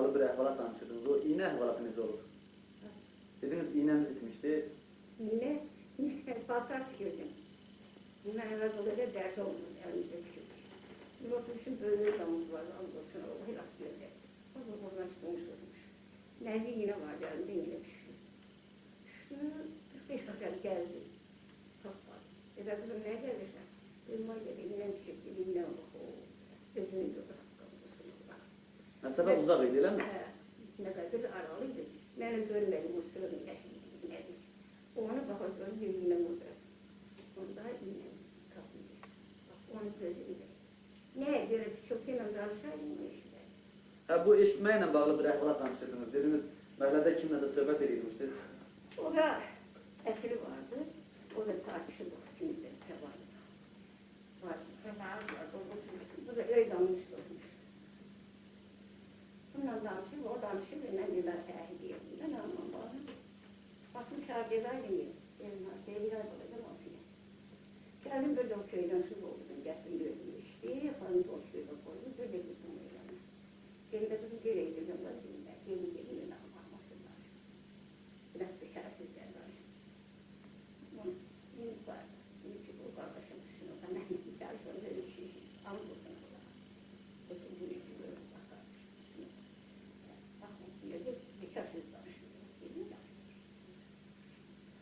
bağlı bir əhvalat danışırdınız. O iğne əhvalatı necə olur? Dediniz iğnemiz bitmişti. Yine paltar tikirdim. Bundan evvel böyle dert oldu, elimizde tikirdik. Bir oturmuşum böyle damız var, Allah'ın o hilas böyle. O da oradan çıkmış olmuş. Nerede yine vardı, elimde yine düştü. Düştü, 45 dakika geldi. Çok var. Dedi kızım ne gelirsen? Dedim var ya, elimden tikirdi, elimden oldu. Gözünü gördü, Məsələ uzaq idi, eləmi? Ne kadar bir aralıydı. Benim görmedim o sırrını yaşadım. Ona bakıyorum, yine burada. Onda yine kapıydı. Bak onu gözüyle. Ne diyor, çok yine danışayım mı işte? Ha, bu eşitməklə bağlı bir əhvalat danışırdınız. Dediniz, məhəllədə kimlə də söhbət edilmişdi. O da esiri vardı. O da tartışıldı. Kimse vardı. Vardı. Bu da öyle danıştı. Bundan danışıyor, o danışıyor, ben de ehliyetim. Ben anlamam bana. Baktım şarkılar değil. Devler olacağım o filan. Geldim böyle o köyden su doldurdum, geldim gördüm işte. Yapanız o köyde koydum, böyle gittim öyle. Kendi kızım geleydi.